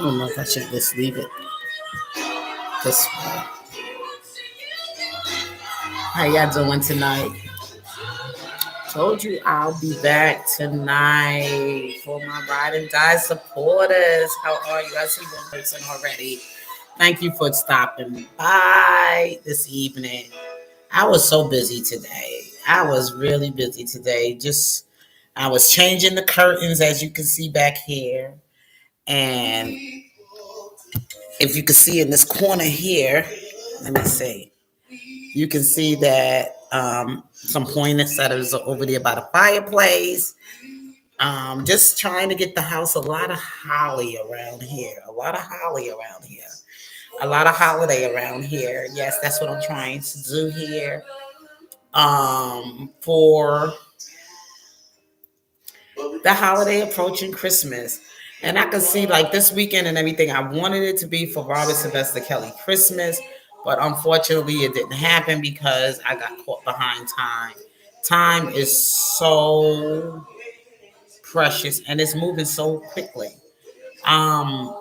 don't know if I should just leave it this way. How y'all doing tonight? Told you I'll be back tonight for my Ride and Die supporters. How are you? I see one person already. Thank you for stopping by this evening. I was so busy today. I was really busy today. I was changing the curtains, as you can see back here. And if you can see in this corner here, let me see. You can see that some poinsettias are over there by the fireplace. Just trying to get the house a lot of holly around here. A lot of holly around here. A lot of holiday around here. Yes, that's what I'm trying to do here. For the holiday approaching Christmas. And I can see like this weekend and everything, I wanted it to be for Robert Sylvester Kelly Christmas, but unfortunately it didn't happen because I got caught behind time. Time is so precious and it's moving so quickly. Um,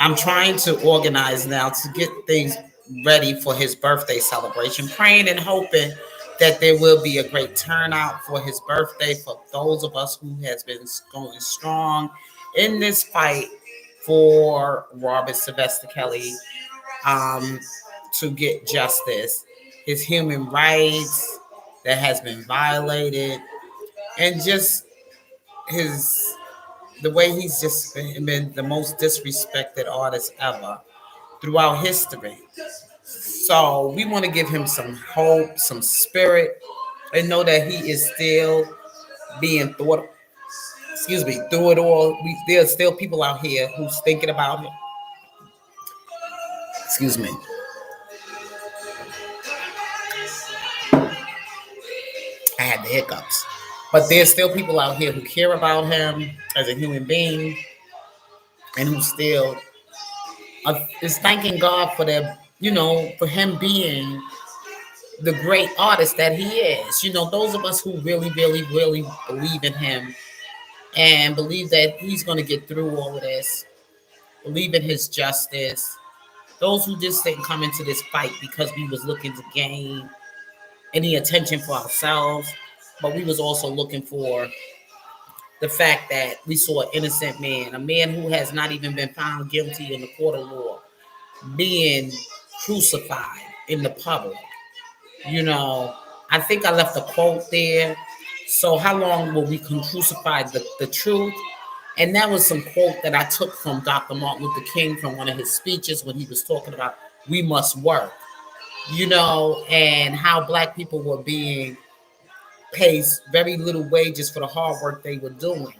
I'm trying to organize now to get things ready for his birthday celebration, praying and hoping that there will be a great turnout for his birthday for those of us who has been going strong in this fight for Robert Sylvester Kelly um, to get justice, his human rights that has been violated, and just his the way he's just been the most disrespected artist ever throughout history. So we want to give him some hope, some spirit, and know that he is still being thought. Excuse me, through it all, there's still people out here who's thinking about him. Excuse me. I had the hiccups, but there's still people out here who care about him as a human being, and who still is thanking God for their, for him being the great artist that he is. Those of us who really, really, really believe in him and believe that he's going to get through all of this, believe in his justice. Those who just didn't come into this fight because we was looking to gain any attention for ourselves, but we was also looking for the fact that we saw an innocent man, a man who has not even been found guilty in the court of law, being crucified in the public. I think I left a quote there. So how long will we crucify the truth? And that was some quote that I took from Dr. Martin Luther King from one of his speeches when he was talking about we must work, and how black people were being paid very little wages for the hard work they were doing.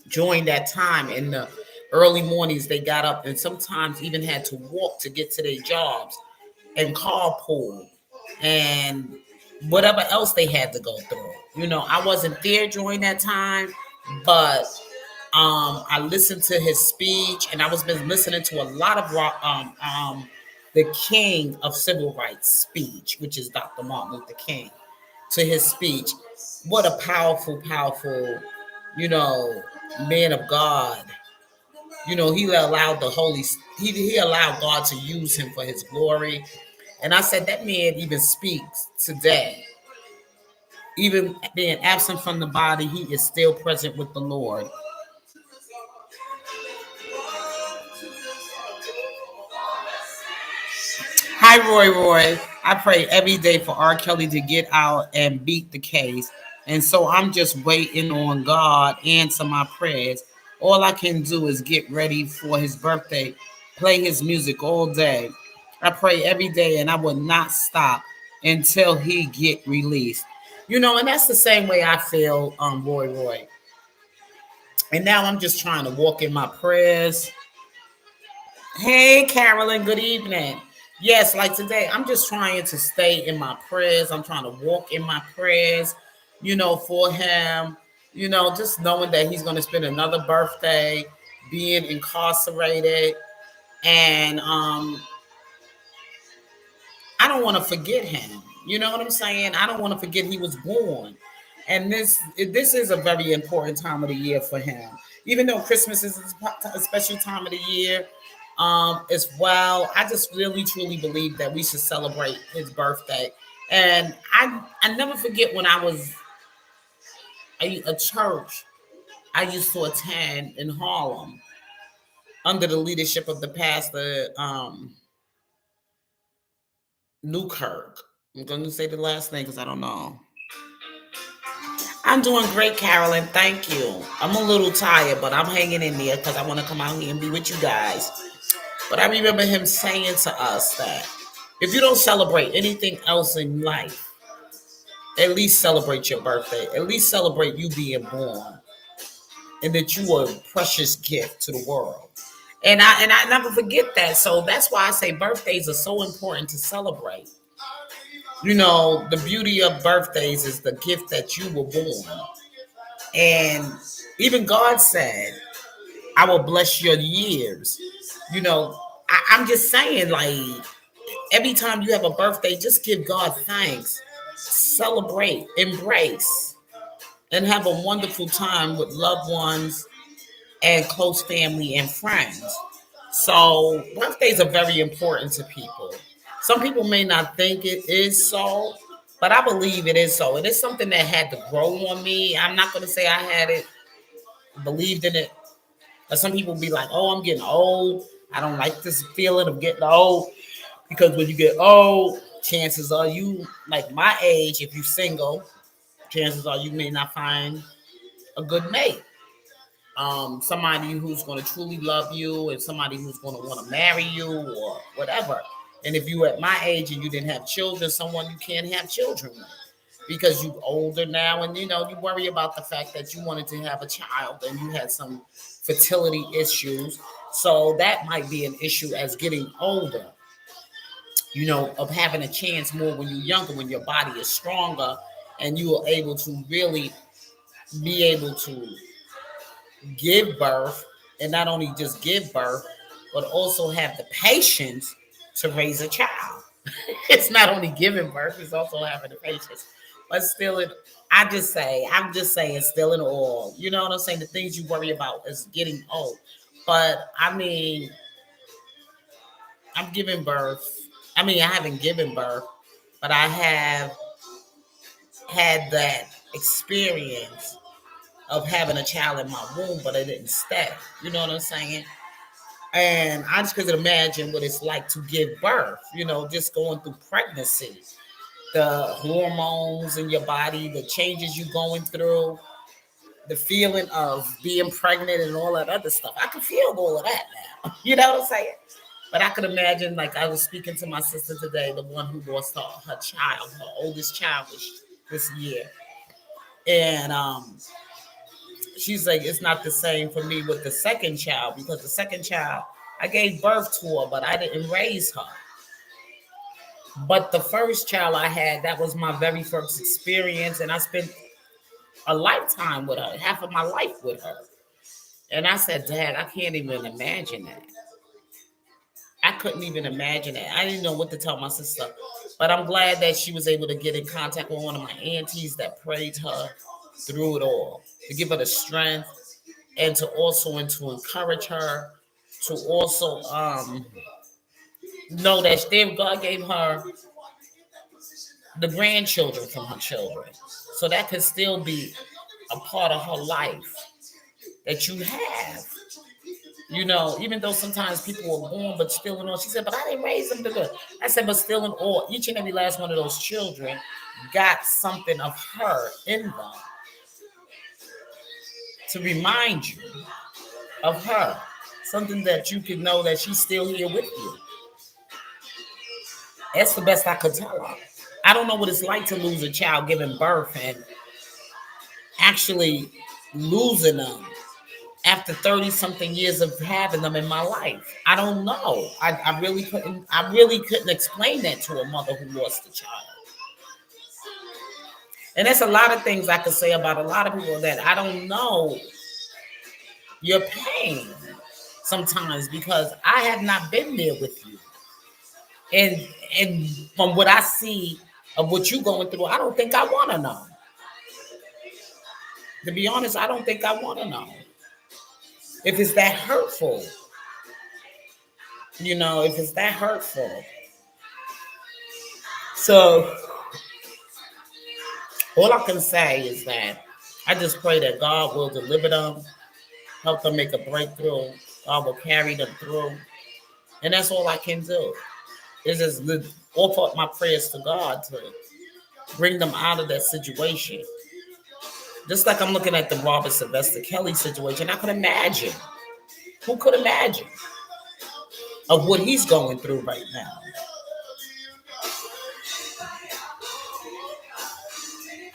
During that time in the early mornings, they got up and sometimes even had to walk to get to their jobs and carpool and whatever else they had to go through. I wasn't there during that time, but I listened to his speech, and I was been listening to a lot of the king of civil rights speech, which is Dr. Martin Luther King, to his speech. What a powerful, powerful, you know, man of God. He allowed he allowed God to use him for his glory. And I said that man even speaks today. Even being absent from the body, he is still present with the Lord. Hi, Roy Roy. I pray every day for R. Kelly to get out and beat the case. And so I'm just waiting on God to answer my prayers. All I can do is get ready for his birthday, play his music all day. I pray every day and I will not stop until he get released. And that's the same way I feel, Roy Roy. And now I'm just trying to walk in my prayers. Hey, Carolyn, good evening. Yes, like today, I'm just trying to stay in my prayers. I'm trying to walk in my prayers, for him, just knowing that he's going to spend another birthday being incarcerated. And I don't want to forget him. You know what I'm saying? I don't want to forget he was born. And this is a very important time of the year for him. Even though Christmas is a special time of the year, as well. I just really truly believe that we should celebrate his birthday. And I never forget when I was a church I used to attend in Harlem under the leadership of the pastor Newkirk. I'm going to say the last name because I don't know. I'm doing great, Carolyn. Thank you. I'm a little tired, but I'm hanging in there because I want to come out here and be with you guys. But I remember him saying to us that if you don't celebrate anything else in life, at least celebrate your birthday. At least celebrate you being born and that you are a precious gift to the world. And I never forget that. So that's why I say birthdays are so important to celebrate. You know, the beauty of birthdays is the gift that you were born. And even God said, I will bless your years. You know, I'm just saying, like, every time you have a birthday, just give God thanks, celebrate, embrace, and have a wonderful time with loved ones and close family and friends. So, birthdays are very important to people. Some people may not think it is so, but I believe it is so. It is something that had to grow on me. I'm not going to say I had it, believed in it. But some people be like, oh, I'm getting old. I don't like this feeling of getting old. Because when you get old, chances are you, like my age, if you're single, chances are you may not find a good mate. Somebody who's going to truly love you and somebody who's going to want to marry you or whatever. And if you at my age and you didn't have children, someone you can't have children with because you older now and you know you worry about the fact that you wanted to have a child and you had some fertility issues. So that might be an issue as getting older, you know, of having a chance more when you're younger, when your body is stronger and you are able to really be able to give birth and not only just give birth, but also have the patience to raise a child. It's not only giving birth, it's also having the patience. But still, I'm just saying, still in all. You know what I'm saying? The things you worry about is getting old. But I mean, I'm giving birth. I mean, I haven't given birth, but I have had that experience of having a child in my womb, but it didn't stay. You know what I'm saying? And I just couldn't imagine what it's like to give birth, you know, just going through pregnancy, the hormones in your body, the changes you're going through, the feeling of being pregnant and all that other stuff. I can feel all of that now. You know what I'm saying? But I could imagine, like I was speaking to my sister today, the one who lost her child, her oldest child this year. And she's like, it's not the same for me with the second child because the second child, I gave birth to her, but I didn't raise her. But the first child I had, that was my very first experience, and I spent a lifetime with her, half of my life with her. And I said, Dad, I can't even imagine that. I couldn't even imagine that. I didn't know what to tell my sister. But I'm glad that she was able to get in contact with one of my aunties that prayed her through it all, to give her the strength and to also and to encourage her, to also know that still God gave her the grandchildren from her children. So that could still be a part of her life that you have. You know, even though sometimes people are born, but still in all, she said, but I didn't raise them to good. I said, but still in all, each and every last one of those children got something of her in them to remind you of her. Something that you can know that she's still here with you. That's the best I could tell her. I don't know what it's like to lose a child giving birth and actually losing them after 30 something years of having them in my life. I don't know. I really couldn't explain that to a mother who lost a child. And there's a lot of things I could say about a lot of people that I don't know your pain sometimes because I have not been there with you. And and from what I see of what you're going through, I don't think I want to know. To be honest, I don't think I want to know if it's that hurtful. If it's that hurtful. So all I can say is that I just pray that God will deliver them, help them make a breakthrough. God will carry them through. And that's all I can do. Is just offer my prayers to God to bring them out of that situation. Just like I'm looking at the Robert Sylvester Kelly situation, I could imagine. Who could imagine of what he's going through right now?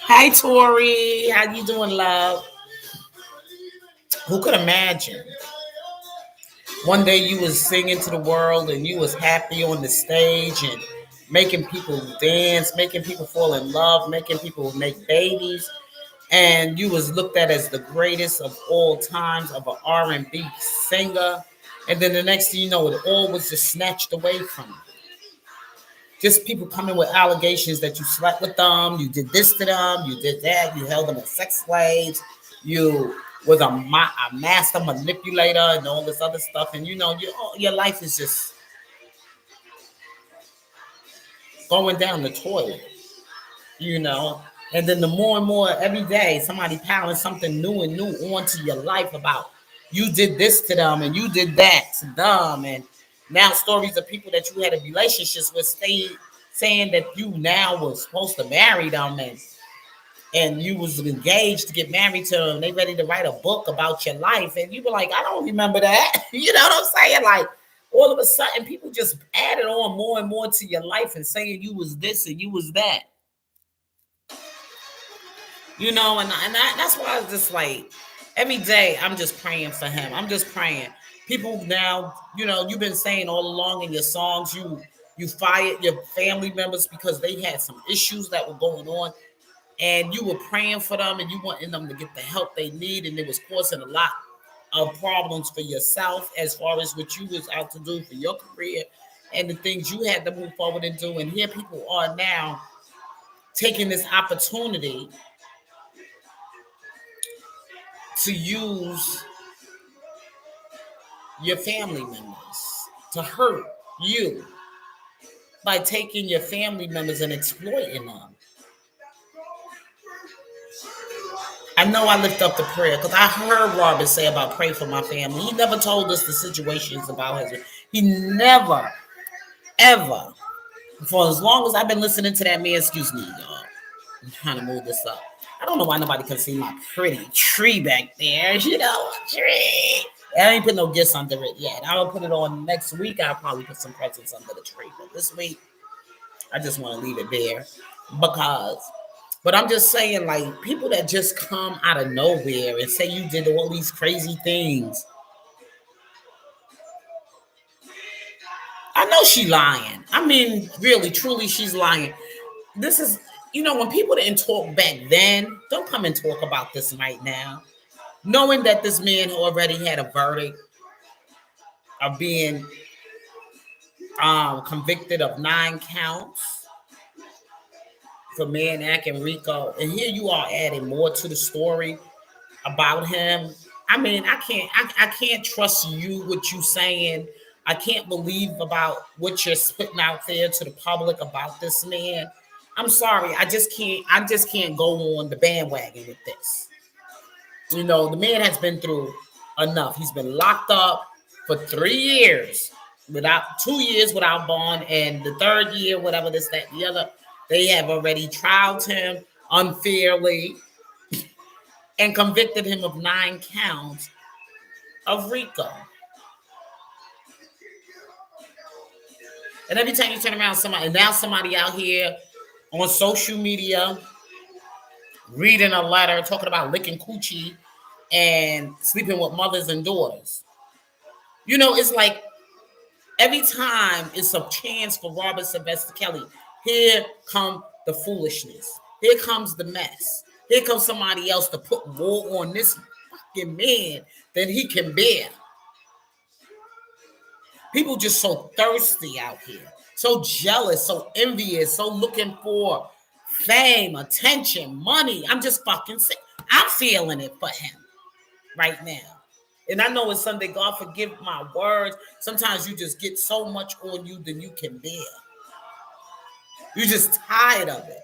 Hi, Tori. How you doing, love? Who could imagine? One day you was singing to the world and you was happy on the stage and making people dance, making people fall in love, making people make babies, and you was looked at as the greatest of all times of an R&B singer, and then the next thing you know, it all was just snatched away from you. Just people coming with allegations that you slept with them, you did this to them, you did that, you held them as sex slaves, you was a master manipulator and all this other stuff, and your life is just going down the toilet, and then the more and more every day somebody piling something new and new onto your life about you did this to them and you did that to them, and now stories of people that you had a relationships with saying that you now was supposed to marry them, and you was engaged to get married to them. They ready to write a book about your life, and you were like, I don't remember that. You know what I'm saying? Like all of a sudden, people just added on more and more to your life and saying you was this and you was that. That's why I was just like, every day I'm just praying for him. I'm just praying. People now, you've been saying all along in your songs, you fired your family members because they had some issues that were going on, and you were praying for them and you wanting them to get the help they need, and it was causing a lot of problems for yourself as far as what you was out to do for your career and the things you had to move forward and do. And here people are now taking this opportunity to use your family members to hurt you by taking your family members and exploiting them. I know I lift up the prayer because I heard Robert say about pray for my family. He never told us the situations about his. He never, ever, for as long as I've been listening to that man, excuse me, y'all. I'm trying to move this up. I don't know why nobody can see my pretty tree back there. Tree. I ain't put no gifts under it yet. I'll put it on next week. I'll probably put some presents under the tree. But this week, I just want to leave it there but I'm just saying, like, people that just come out of nowhere and say you did all these crazy things. I know she lying. I mean, really, truly, she's lying. This is, when people didn't talk back then, don't come and talk about this right now. Knowing that this man already had a verdict of being convicted of 9 counts for Mann Act and RICO, and here you are adding more to the story about him. I mean, I can't trust you what you saying. I can't believe about what you're putting out there to the public about this man. I'm sorry, I just can't go on the bandwagon with this. The man has been through enough. He's been locked up for 3 years, 2 years without bond, and the third year, whatever this, that, the other, they have already trialed him unfairly and convicted him of 9 counts of RICO. And every time you turn around, somebody out here on social media reading a letter talking about licking coochie and sleeping with mothers and daughters. It's like every time it's a chance for Robert Sylvester Kelly, here come the foolishness. Here comes the mess. Here comes somebody else to put more on this fucking man than he can bear. People just so thirsty out here, so jealous, so envious, so looking for fame, attention, money. I'm just fucking sick. I'm feeling it for him right now. And I know it's Sunday. God forgive my words. Sometimes you just get so much on you than you can bear. You're just tired of it.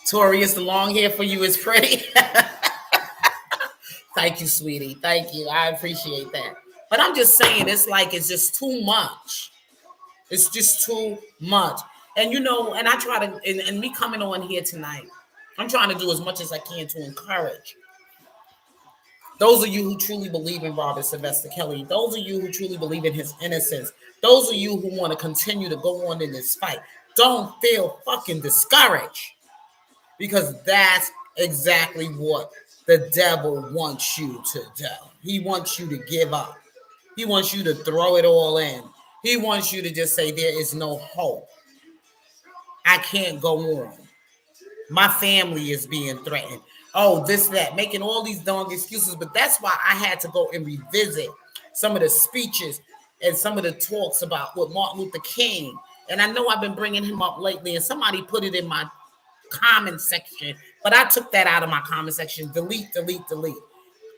Tori, is the long hair for you is pretty. Thank you, sweetie. Thank you. I appreciate that. But I'm just saying, it's like it's just too much. It's just too much. And and I try to, and me coming on here tonight, I'm trying to do as much as I can to encourage those of you who truly believe in Robert Sylvester Kelly, those of you who truly believe in his innocence, those of you who want to continue to go on in this fight. Don't feel fucking discouraged, because that's exactly what the devil wants you to do. He wants you to give up. He wants you to throw it all in. He wants you to just say, there is no hope. I can't go on. My family is being threatened. Oh, this, that, making all these darn excuses. But that's why I had to go and revisit some of the speeches and some of the talks about with Martin Luther King. And I know I've been bringing him up lately, and somebody put it in my comment section, but I took that out of my comment section. Delete.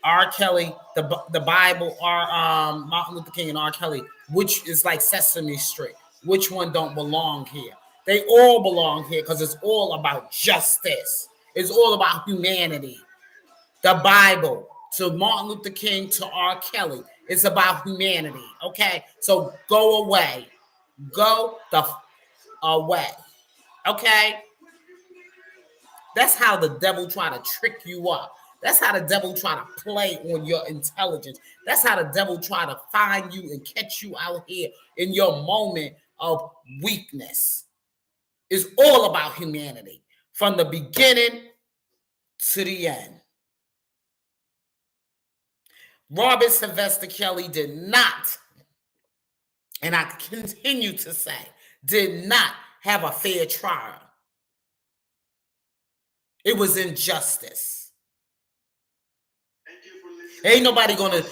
R. Kelly, the Bible, Martin Luther King and R. Kelly, which is like Sesame Street. Which one don't belong here? They all belong here because it's all about justice. It's all about humanity. The Bible, to Martin Luther King, to R. Kelly, it's about humanity. Okay, so go away. Go the away. Okay. That's how the devil try to trick you up. That's how the devil try to play on your intelligence. That's how the devil try to find you and catch you out here in your moment of weakness. It's all about humanity from the beginning to the end. Robert Sylvester Kelly did not, and I continue to say, did not have a fair trial. It was injustice. Ain't nobody gonna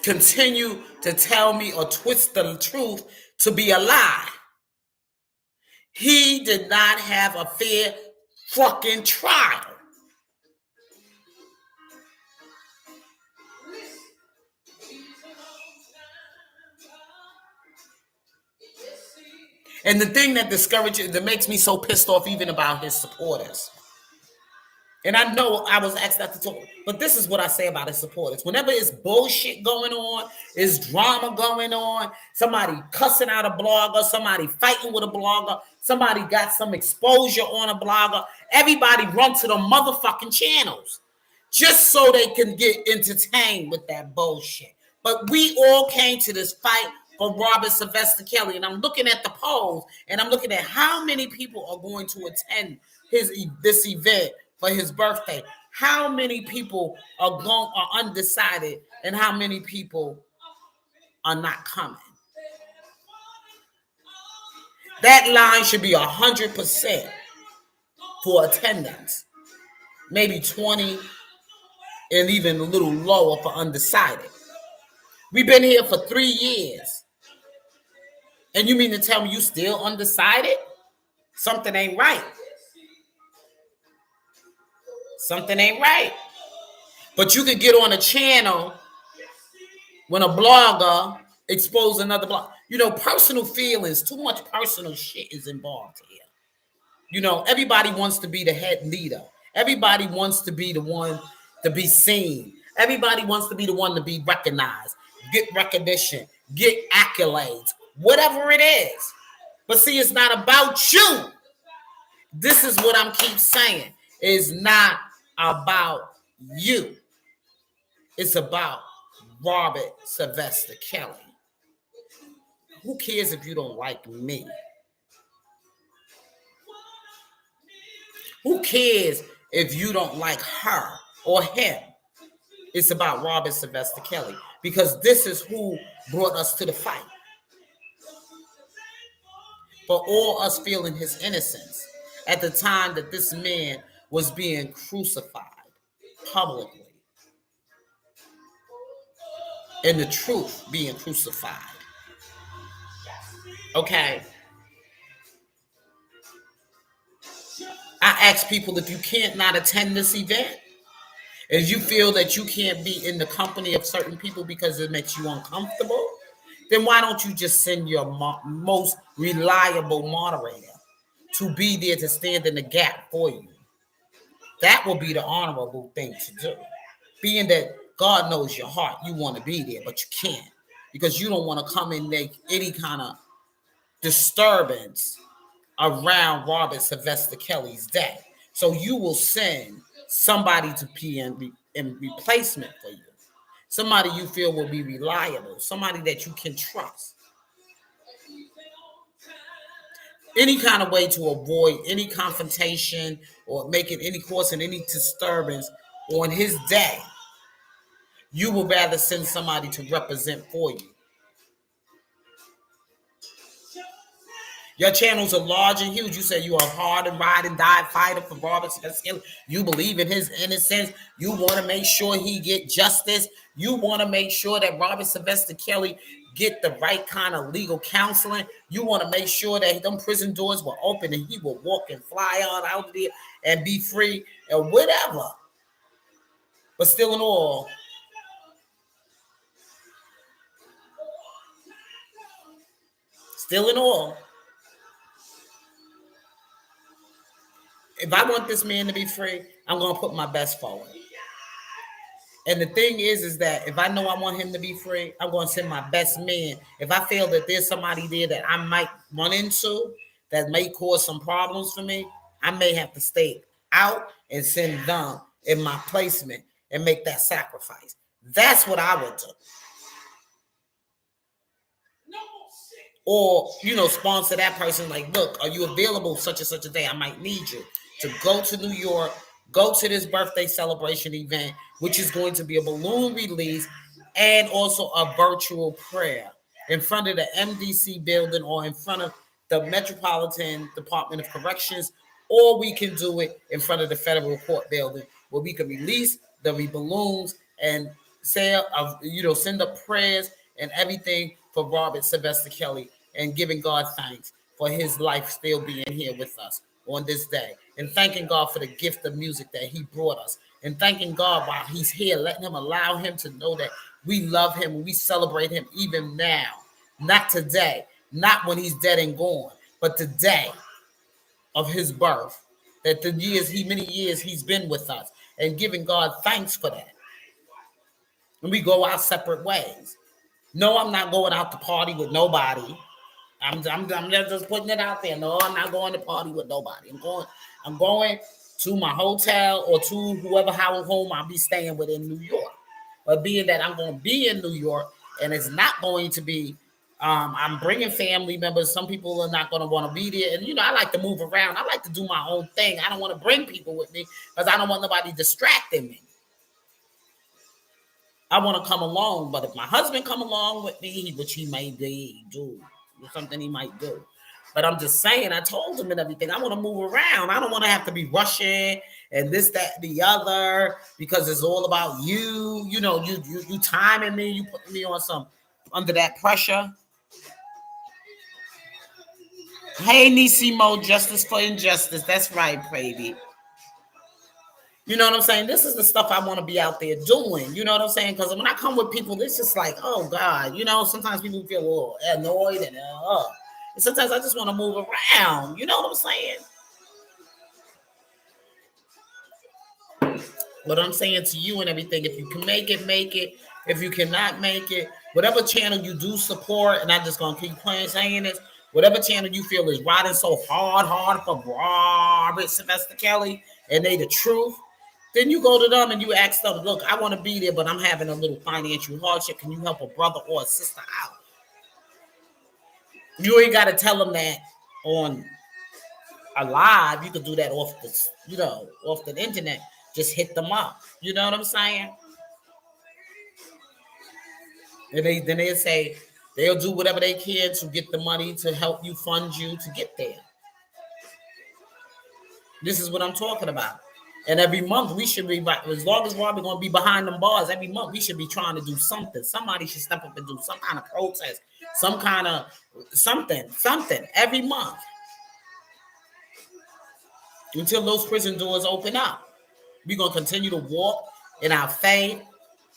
continue to tell me or twist the truth to be a lie. He did not have a fair fucking trial. And the thing that discourages, that makes me so pissed off even about his supporters. And I know I was asked not to talk, but this is what I say about his supporters. Whenever it's bullshit going on, it's drama going on, somebody cussing out a blogger, somebody fighting with a blogger, somebody got some exposure on a blogger, everybody run to the motherfucking channels just so they can get entertained with that bullshit. But we all came to this fight for Robert Sylvester Kelly, and I'm looking at the polls, and I'm looking at how many people are going to attend this event for his birthday. How many people are undecided, and how many people are not coming? That line should be 100% for attendance, maybe 20, and even a little lower for undecided. We've been here for 3 years, and you mean to tell me you still undecided? Something ain't right. Something ain't right. But you could get on a channel when a blogger exposes another blog. Personal feelings, too much personal shit is involved here. Everybody wants to be the head leader. Everybody wants to be the one to be seen. Everybody wants to be the one to be recognized, get recognition, get accolades, whatever it is. But see, it's not about you. This is what I'm keep saying. It's not about you. It's about Robert Sylvester Kelly. Who cares if you don't like me? Who cares if you don't like her or him? It's about Robert Sylvester Kelly, because this is who brought us to the fight. For all us feeling his innocence at the time that this man was being crucified publicly, and the truth being crucified. Okay. I ask people, if you can't not attend this event, if you feel that you can't be in the company of certain people because it makes you uncomfortable, then why don't you just send your most reliable moderator to be there to stand in the gap for you? That will be the honorable thing to do. Being that God knows your heart, you want to be there, but you can't because you don't want to come and make any kind of disturbance around Robert Sylvester Kelly's day. So you will send somebody to be in replacement for you. Somebody you feel will be reliable, somebody that you can trust. Any kind of way to avoid any confrontation or making any causing any disturbance on his day, you would rather send somebody to represent for you. Your channels are large and huge. You say you are hard and ride and die fighter for Robert Sylvester. You believe in his innocence. You want to make sure he get justice. You want to make sure that Robert Sylvester Kelly get the right kind of legal counseling. You want to make sure that them prison doors were open and he will walk and fly on out there and be free and whatever. But still in all, if I want this man to be free, I'm going to put my best forward. And the thing is that if I know I want him to be free, I'm going to send my best man. If I feel that there's somebody there that I might run into that may cause some problems for me, I may have to stay out and send them in my placement and make that sacrifice. That's what I would do. Or, sponsor that person like, look, are you available such and such a day? I might need you to go to New York, go to this birthday celebration event, which is going to be a balloon release and also a virtual prayer in front of the MDC building or in front of the Metropolitan Department of Corrections, or we can do it in front of the federal court building where we can release the balloons and say, send up prayers and everything for Robert Sylvester Kelly and giving God thanks for his life still being here with us on this day, and thanking God for the gift of music that he brought us, and thanking God while he's here, letting him allow him to know that we love him and we celebrate him even now, not today, not when he's dead and gone, but the day of his birth, that many years he's been with us, and giving God thanks for that. And we go our separate ways. No, I'm not going out to party with nobody. I'm just putting it out there. No, I'm not going to party with nobody. I'm going to my hotel or to whoever home I'll be staying with in New York. But being that I'm going to be in New York and it's not going to be, I'm bringing family members. Some people are not going to want to be there. And, I like to move around. I like to do my own thing. I don't want to bring people with me because I don't want nobody distracting me. I want to come along, but if my husband come along with me, which he may do, something he might do. But I'm just saying, I told him and everything, I want to move around. I don't want to have to be rushing and this, that, the other, because it's all about you. You timing me, you putting me on under that pressure. Hey, Nisimo, justice for injustice. That's right, baby. You know what I'm saying? This is the stuff I want to be out there doing. You know what I'm saying? Because when I come with people, it's just like, oh, God. Sometimes people feel a little annoyed and sometimes I just want to move around. You know what I'm saying? But I'm saying to you and everything, if you can make it, make it. If you cannot make it, whatever channel you do support, and I'm just going to keep saying this, whatever channel you feel is riding so hard for Robert Sylvester Kelly and they the truth, then you go to them and you ask them, look, I want to be there, but I'm having a little financial hardship. Can you help a brother or a sister out? You ain't got to tell them that on a live. You could do that off the internet. Just hit them up. You know what I'm saying? And then they say they'll do whatever they can to get the money to help you, fund you to get there. This is what I'm talking about. And every month we should be, as long as we're going to be behind them bars, every month we should be trying to do something. Somebody should step up and do some kind of protest some kind of something every month until those prison doors open up. We're going to continue to walk in our faith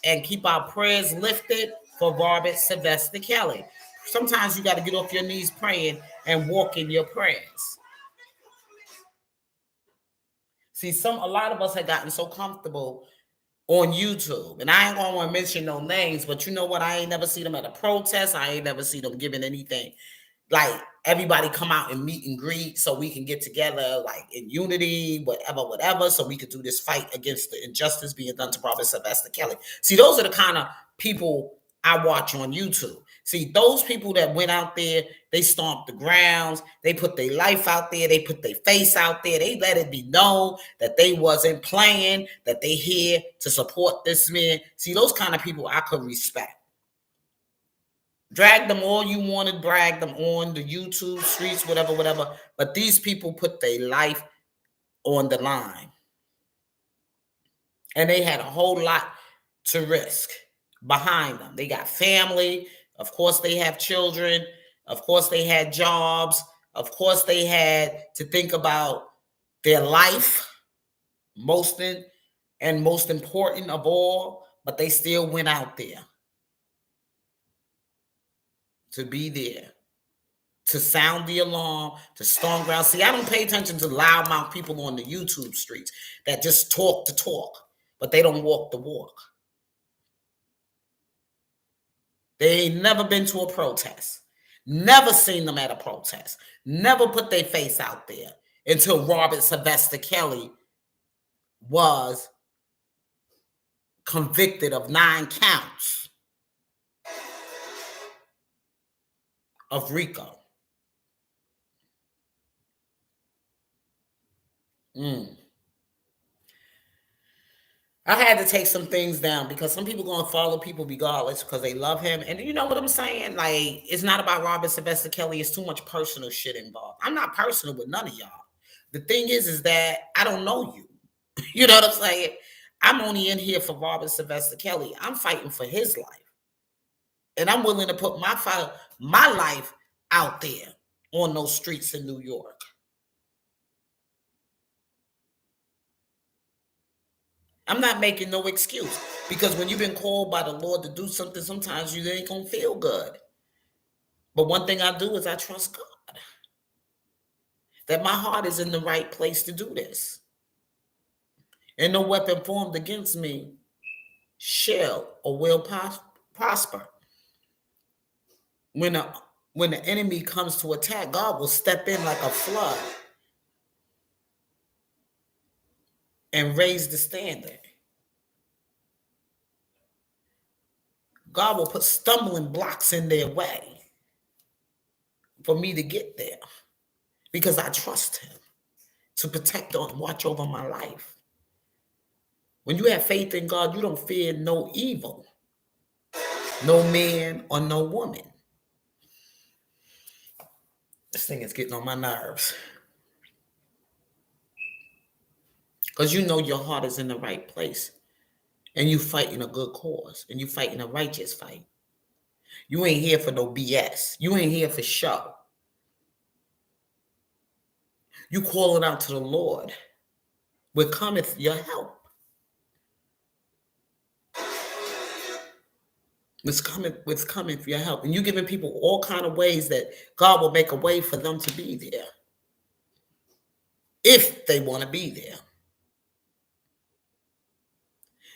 and keep our prayers lifted for Robert Sylvester Kelly. Sometimes you got to get off your knees praying and walk in your prayers. See, a lot of us have gotten so comfortable on YouTube, and I ain't gonna want to mention no names, but you know what? I ain't never seen them at a protest. I ain't never seen them giving anything. Like everybody come out and meet and greet so we can get together like in unity, whatever, so we could do this fight against the injustice being done to Robert Sylvester Kelly. See, those are the kind of people I watch on YouTube. See, those people that went out there, they stomped the grounds, they put their life out there, they put their face out there, they let it be known that they wasn't playing, that they here to support this man. See, those kind of people I could respect. Drag them all you wanted, brag them on the YouTube streets, whatever. But these people put their life on the line. And they had a whole lot to risk behind them. They got family. Of course, they have children. Of course, they had jobs. Of course, they had to think about their life, most important of all, but they still went out there to be there, to sound the alarm, to storm ground. See, I don't pay attention to loudmouth people on the YouTube streets that just talk the talk, but they don't walk the walk. They ain't never been to a protest, never seen them at a protest, never put their face out there until Robert Sylvester Kelly was convicted of 9 counts of RICO. I had to take some things down because some people going to follow people regardless because they love him. And you know what I'm saying? Like, it's not about Robert Sylvester Kelly. It's too much personal shit involved. I'm not personal with none of y'all. The thing is that I don't know you. You know what I'm saying? I'm only in here for Robert Sylvester Kelly. I'm fighting for his life. And I'm willing to put my life out there on those streets in New York. I'm not making no excuse because when you've been called by the Lord to do something, sometimes you ain't going to feel good. But one thing I do is I trust God that my heart is in the right place to do this. And no weapon formed against me shall or will prosper. When the enemy comes to attack, God will step in like a flood and raise the standard. God will put stumbling blocks in their way for me to get there because I trust him to protect and watch over my life. When you have faith in God, you don't fear no evil, no man or no woman. This thing is getting on my nerves. Because you know your heart is in the right place. And you fighting a good cause. And you fighting a righteous fight. You ain't here for no BS. You ain't here for show. You calling out to the Lord. Where cometh your help. It's coming for your help. And you giving people all kind of ways that God will make a way for them to be there. If they want to be there.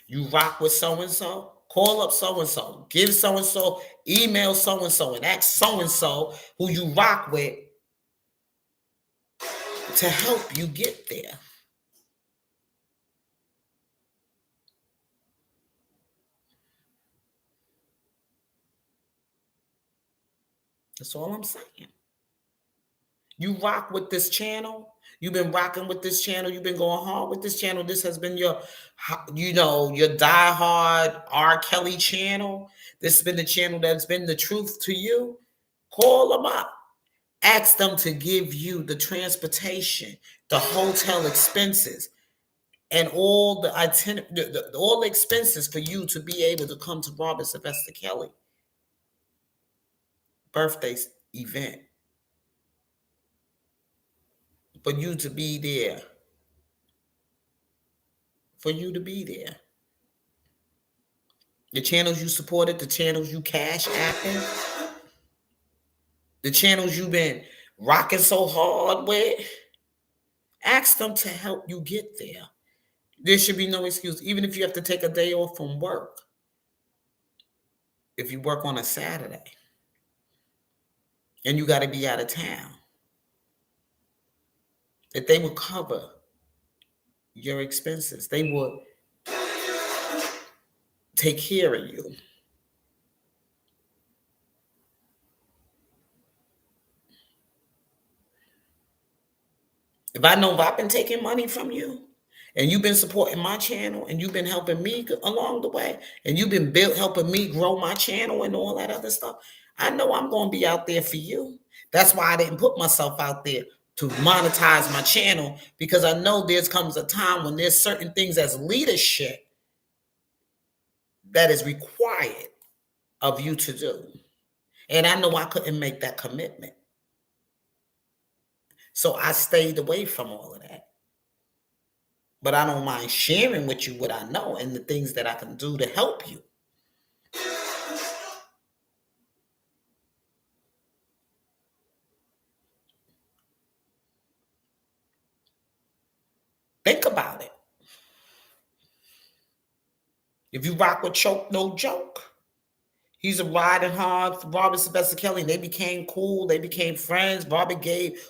You rock with so-and-so, call up so-and-so, give so-and-so, email so-and-so, and ask so-and-so who you rock with to help you get there. That's all I'm saying. You rock with this channel. You've been rocking with this channel. You've been going hard with this channel. This has been your diehard R. Kelly channel. This has been the channel that's been the truth to you. Call them up. Ask them to give you the transportation, the hotel expenses, and all the all the expenses for you to be able to come to Robert Sylvester Kelly. birthday event for you to be there. For you to be there. The channels you supported, the channels you cash apping, the channels you've been rocking so hard with, ask them to help you get there. There should be no excuse, even if you have to take a day off from work. If you work on a Saturday and you got to be out of town, that they would cover your expenses. They would take care of you. If I've been taking money from you and you've been supporting my channel and you've been helping me along the way and you've been helping me grow my channel and all that other stuff, I know I'm going to be out there for you. That's why I didn't put myself out there to monetize my channel, because I know there comes a time when there's certain things as leadership that is required of you to do. And I know I couldn't make that commitment. So I stayed away from all of that. But I don't mind sharing with you what I know and the things that I can do to help you. Think about it. If you rock with Choke No Joke, he's a riding hard for Robert Sylvester Kelly. They became cool. They became friends. Robert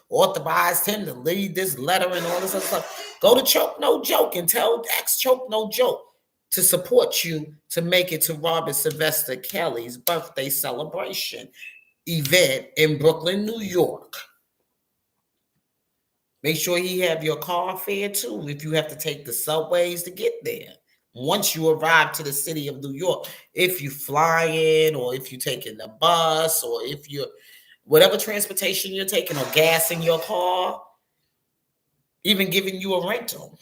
authorized him to lead this letter and all this other stuff. Go to Choke No Joke and tell Choke No Joke to support you to make it to Robert Sylvester Kelly's birthday celebration event in Brooklyn, New York. Make sure he have your car fare too, if you have to take the subways to get there. Once you arrive to the city of New York, if you fly in or if you're taking the bus or if you're whatever transportation you're taking or gas in your car, even giving you a rental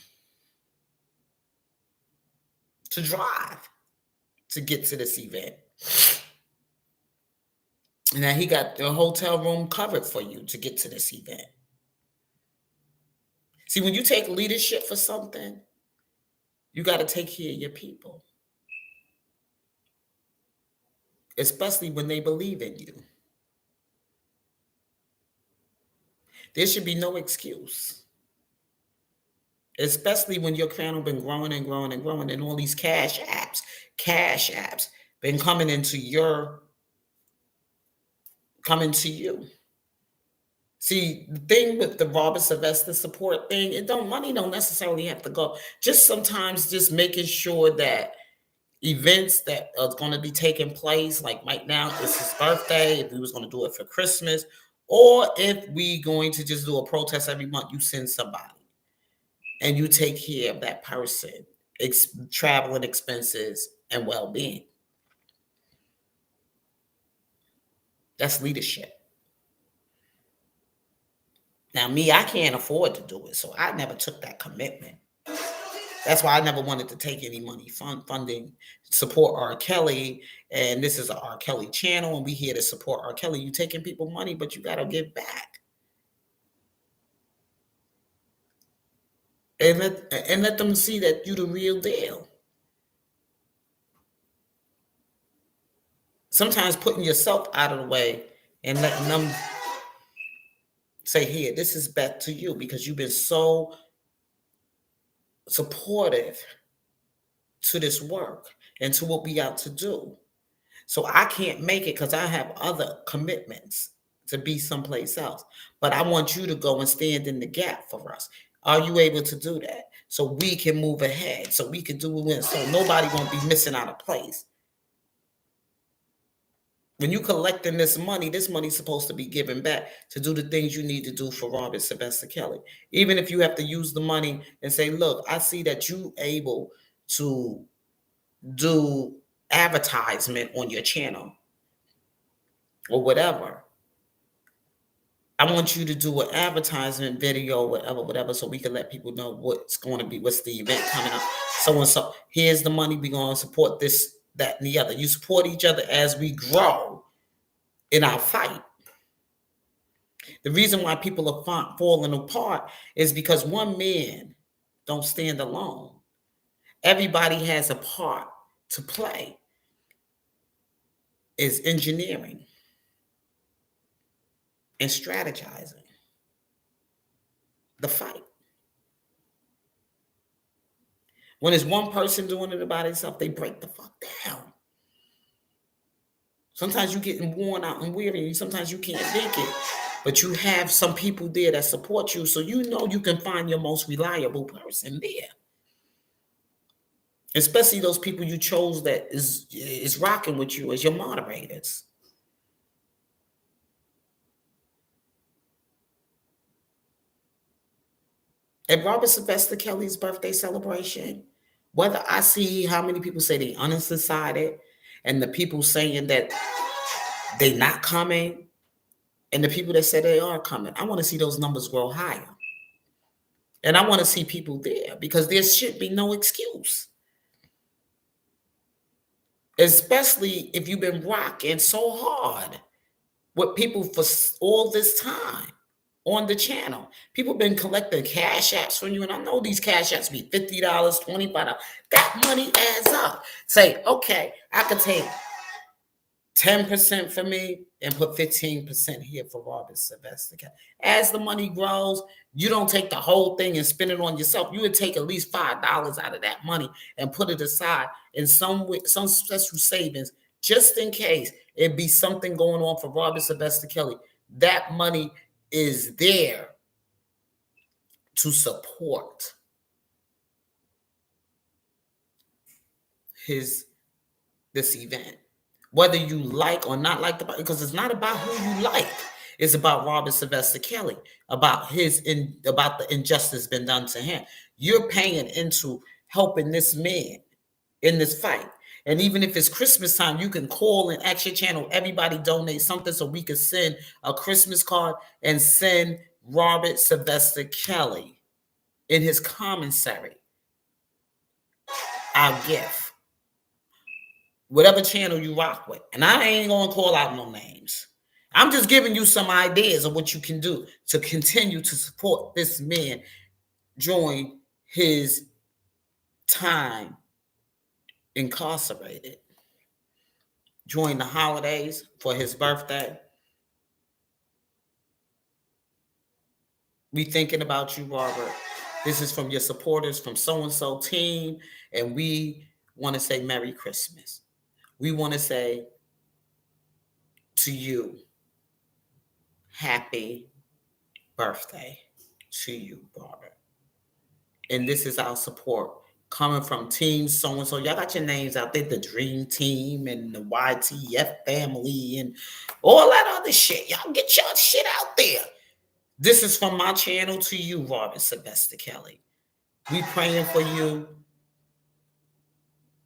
to drive to get to this event. And now he got the hotel room covered for you to get to this event. See, when you take leadership for something, you got to take care of your people, especially when they believe in you. There should be no excuse, especially when your channel been growing and growing and growing, and all these cash apps been coming to you. See, the thing with the Robert Sylvester support thing, money don't necessarily have to go. Just sometimes just making sure that events that are going to be taking place, like right now, it's his birthday, if we was going to do it for Christmas, or if we going to just do a protest every month, you send somebody and you take care of that person, traveling expenses and well-being. That's leadership. Now, me, I can't afford to do it, so I never took that commitment. That's why I never wanted to take any money funding, support R. Kelly, and this is an R. Kelly channel, and we here to support R. Kelly. You taking people money, but you got to give back. And let them see that you the real deal. Sometimes putting yourself out of the way and letting them say, here, this is back to you, because you've been so supportive to this work and to what we got to do. So I can't make it because I have other commitments to be someplace else. But I want you to go and stand in the gap for us. Are you able to do that? So we can move ahead, so we can do it, so nobody won't be missing out of place. When you collecting this money's supposed to be given back to do the things you need to do for Robert Sylvester Kelly. Even if you have to use the money and say, look, I see that you able to do advertisement on your channel or whatever. I want you to do an advertisement video, whatever, so we can let people know what's the event coming up. So and so, here's the money. We're going to support this, that, and the other. You support each other as we grow. in our fight. The reason why people are falling apart is because one man don't stand alone. Everybody has a part to play. Is engineering and strategizing the fight. When it's one person doing it by themselves, they break the fuck down. Sometimes you're getting worn out and weary, and sometimes you can't make it. But you have some people there that support you, so you know you can find your most reliable person there. Especially those people you chose that is rocking with you as your moderators. At Robert Sylvester Kelly's birthday celebration, whether I see how many people say they undecided, and the people saying that they not coming, and the people that say they are coming, I want to see those numbers grow higher. And I want to see people there because there should be no excuse. Especially if you've been rocking so hard with people for all this time on the channel. People been collecting cash apps from you, and I know these cash apps be $50, $25. That money adds up. Say, okay, I could take 10% for me and put 15% here for Robert Sylvester. As the money grows, you don't take the whole thing and spend it on yourself. You would take at least $5 out of that money and put it aside in some special savings, just in case it be something going on for Robert Sylvester Kelly. That money is there to support this event. Whether you like or not like because it's not about who you like. It's about Robert Sylvester Kelly, about the injustice been done to him. You're paying into helping this man in this fight. And even if it's Christmas time, you can call and ask your channel, everybody donate something so we can send a Christmas card and send Robert Sylvester Kelly in his commissary our gift. Whatever channel you rock with. And I ain't going to call out no names. I'm just giving you some ideas of what you can do to continue to support this man during his time incarcerated. During the holidays for his birthday. We thinking about you, Robert. This is from your supporters from so-and-so team. And we want to say Merry Christmas. We want to say to you, happy birthday to you, Robert. And this is our support coming from Team so-and-so. Y'all got your names out there, the Dream Team and the YTF family and all that other shit. Y'all get your shit out there. This is from my channel to you, Robert Sylvester Kelly. We praying for you.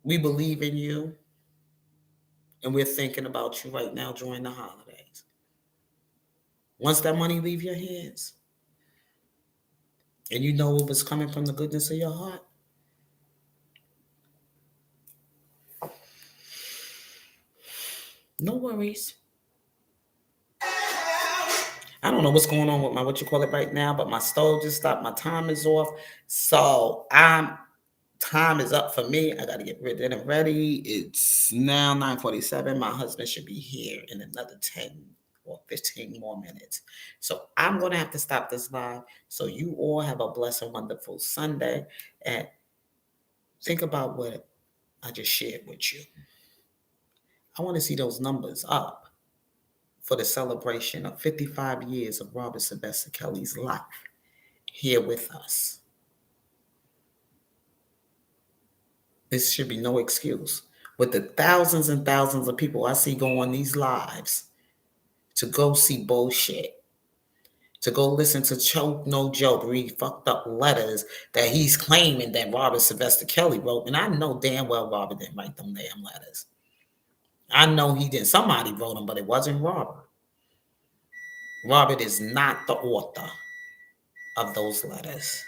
We believe in you. And we're thinking about you right now during the holidays. Once that money leave your hands, and you know it was coming from the goodness of your heart, no worries. I don't know what's going on with my right now, but my stove just stopped. My time is off. So time is up for me. I got to get rid of it ready. It's now 9:47. My husband should be here in another 10 or 15 more minutes. So I'm going to have to stop this live. So you all have a blessed and wonderful Sunday. And think about what I just shared with you. I want to see those numbers up for the celebration of 55 years of Robert Sylvester Kelly's life here with us. This should be no excuse. With the thousands and thousands of people I see go on these lives to go see bullshit, to go listen to Choke No Joke, read fucked up letters that he's claiming that Robert Sylvester Kelly wrote. And I know damn well Robert didn't write them damn letters. I know he didn't. Somebody wrote them, but it wasn't Robert. Robert is not the author of those letters.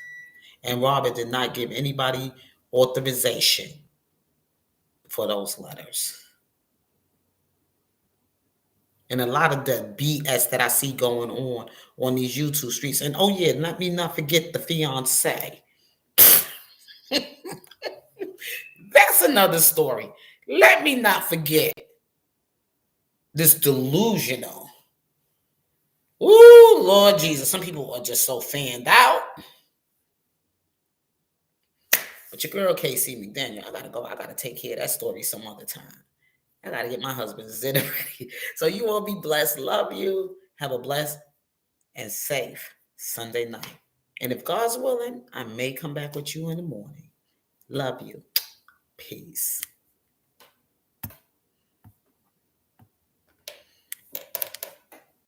And Robert did not give anybody authorization for those letters. and a lot of the BS that I see going on these YouTube streets. And oh yeah, let me not forget the fiance. That's another story. Let me not forget this delusional. Ooh, Lord Jesus. Some people are just so fanned out. But your girl KC McDaniel, I gotta go. I gotta take care of that story some other time. I gotta get my husband's dinner ready. So you all be blessed. Love you. Have a blessed and safe Sunday night. And if God's willing, I may come back with you in the morning. Love you. Peace.